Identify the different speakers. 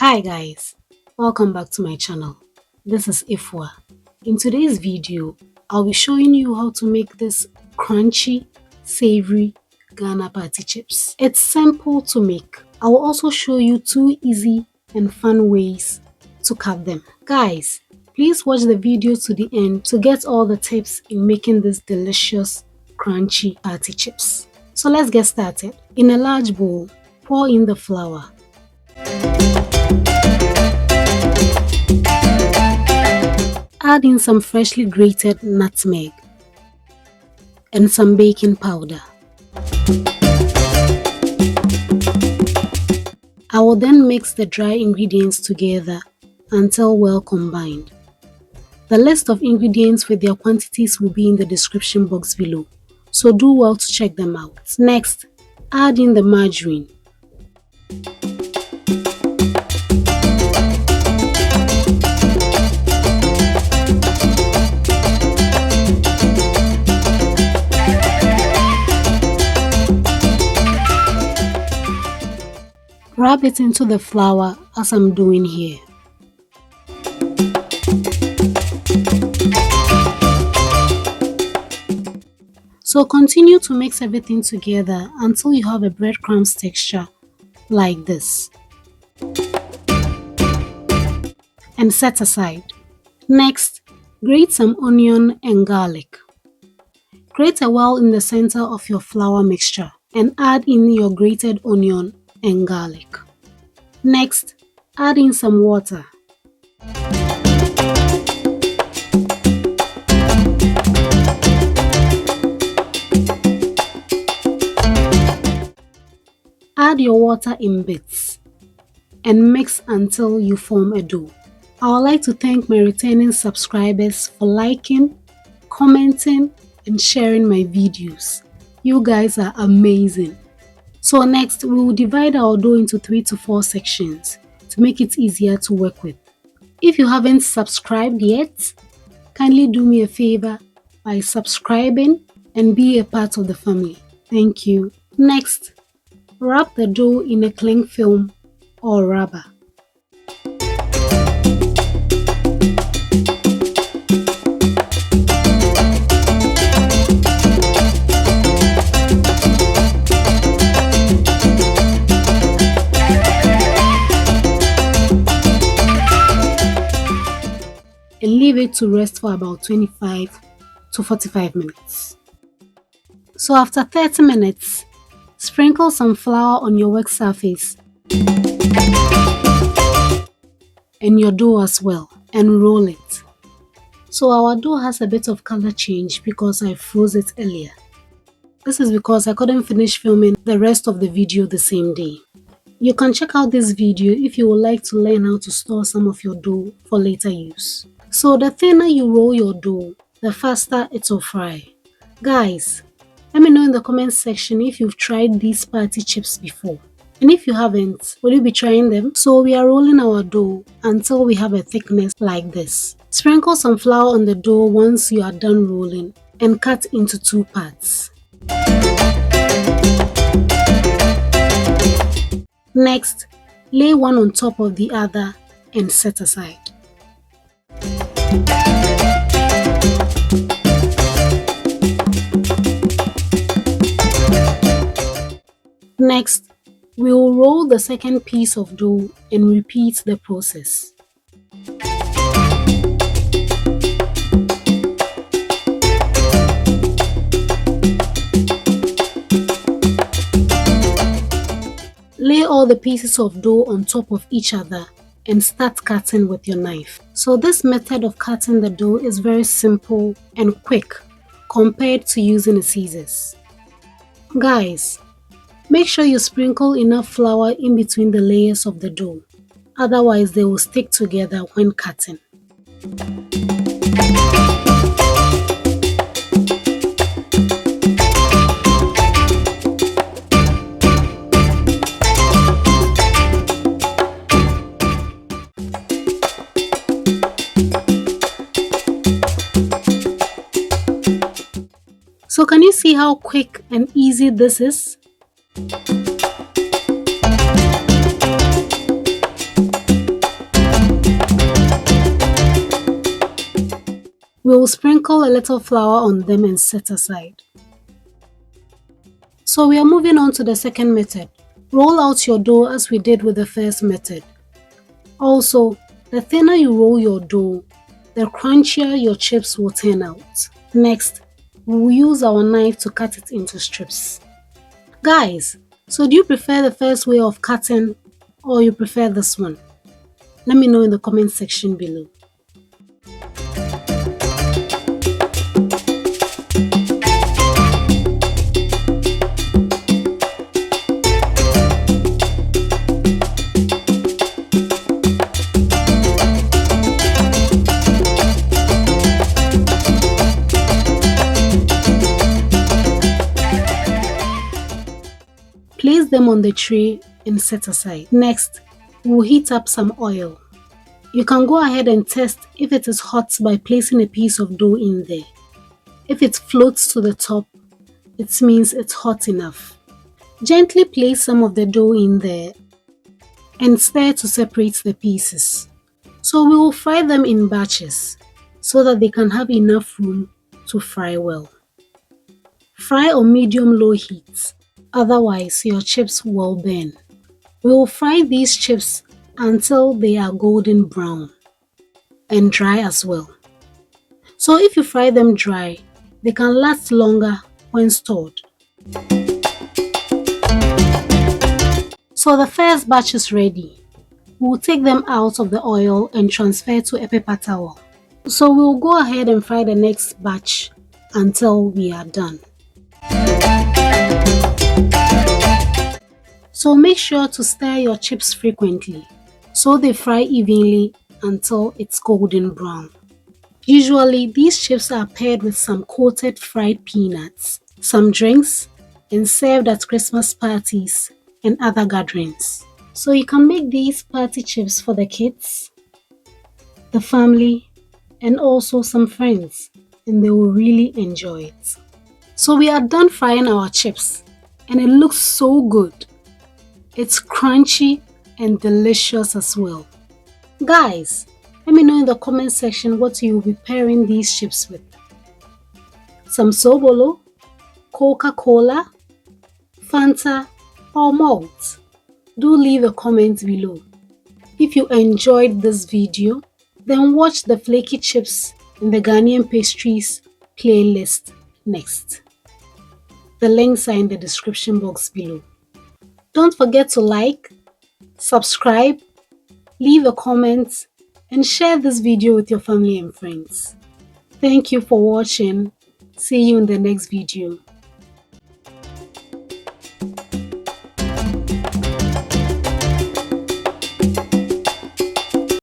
Speaker 1: Hi guys, welcome back to my channel. This is Withefua. In today's video, I'll be showing you how to make this crunchy, savory Ghana party chips. It's simple to make. I will also show you two easy and fun ways to cut them. Guys, please watch the video to the end to get all the tips in making this delicious, crunchy party chips. So let's get started. In a large bowl, pour in the flour. Add in some freshly grated nutmeg and some baking powder. I will then mix the dry ingredients together until well combined. The list of ingredients with their quantities will be in the description box below, so do well to check them out. Next, add in the margarine. Rub it into the flour as I'm doing here. So continue to mix everything together until you have a breadcrumbs texture like this. And set aside. Next, grate some onion and garlic. Create a well in the center of your flour mixture and add in your grated onion and garlic. Next, add in some water. Add your water in bits and mix until you form a dough. I would like to thank my returning subscribers for liking, commenting, and sharing my videos. You guys are amazing. So next, we will divide our dough into 3 to 4 sections to make it easier to work with. If you haven't subscribed yet, kindly do me a favor by subscribing and be a part of the family. Thank you. Next, wrap the dough in a cling film or rubber. And leave it to rest for about 25 to 45 minutes. So after 30 minutes, sprinkle some flour on your work surface and your dough as well and roll it. So our dough has a bit of color change because I froze it earlier. This is because I couldn't finish filming the rest of the video the same day. You can check out this video if you would like to learn how to store some of your dough for later use. So the thinner you roll your dough, the faster it will fry. Guys, let me know in the comment section if you've tried these party chips before. And if you haven't, will you be trying them? So we are rolling our dough until we have a thickness like this. Sprinkle some flour on the dough once you are done rolling and cut into 2 parts. Next, lay one on top of the other and set aside. Next, we will roll the second piece of dough and repeat the process. Lay all the pieces of dough on top of each other and start cutting with your knife. So this method of cutting the dough is very simple and quick compared to using the scissors. Guys, make sure you sprinkle enough flour in between the layers of the dough, otherwise they will stick together when cutting. So can you see how quick and easy this is? We will sprinkle a little flour on them and set aside. So we are moving on to the second method. Roll out your dough as we did with the first method. Also, the thinner you roll your dough, the crunchier your chips will turn out. Next, we will use our knife to cut it into strips. Guys, so do you prefer the first way of cutting or you prefer this one? Let me know in the comment section below. Place them on the tray and set aside. Next, we'll heat up some oil. You can go ahead and test if it is hot by placing a piece of dough in there. If it floats to the top, it means it's hot enough. Gently place some of the dough in there and stir to separate the pieces. So we will fry them in batches so that they can have enough room to fry well. Fry on medium-low heat, otherwise your chips will burn. We will fry these chips until they are golden brown and dry as well. So if you fry them dry, they can last longer when stored. So the first batch is ready. We will take them out of the oil and transfer to a paper towel. So we will go ahead and fry the next batch until we are done. So make sure to stir your chips frequently so they fry evenly until it's golden brown. Usually these chips are paired with some coated fried peanuts, some drinks, and served at Christmas parties and other gatherings. So you can make these party chips for the kids, the family, and also some friends, and they will really enjoy it. So we are done frying our chips and it looks so good. It's crunchy and delicious as well. Guys, let me know in the comment section what you will be pairing these chips with. Some Sobolo, Coca-Cola, Fanta, or malt. Do leave a comment below. If you enjoyed this video, then watch the flaky chips in the Ghanaian pastries playlist next. The links are in the description box below. Don't forget to like, subscribe, leave a comment, and share this video with your family and friends. Thank you for watching. See you in the next video.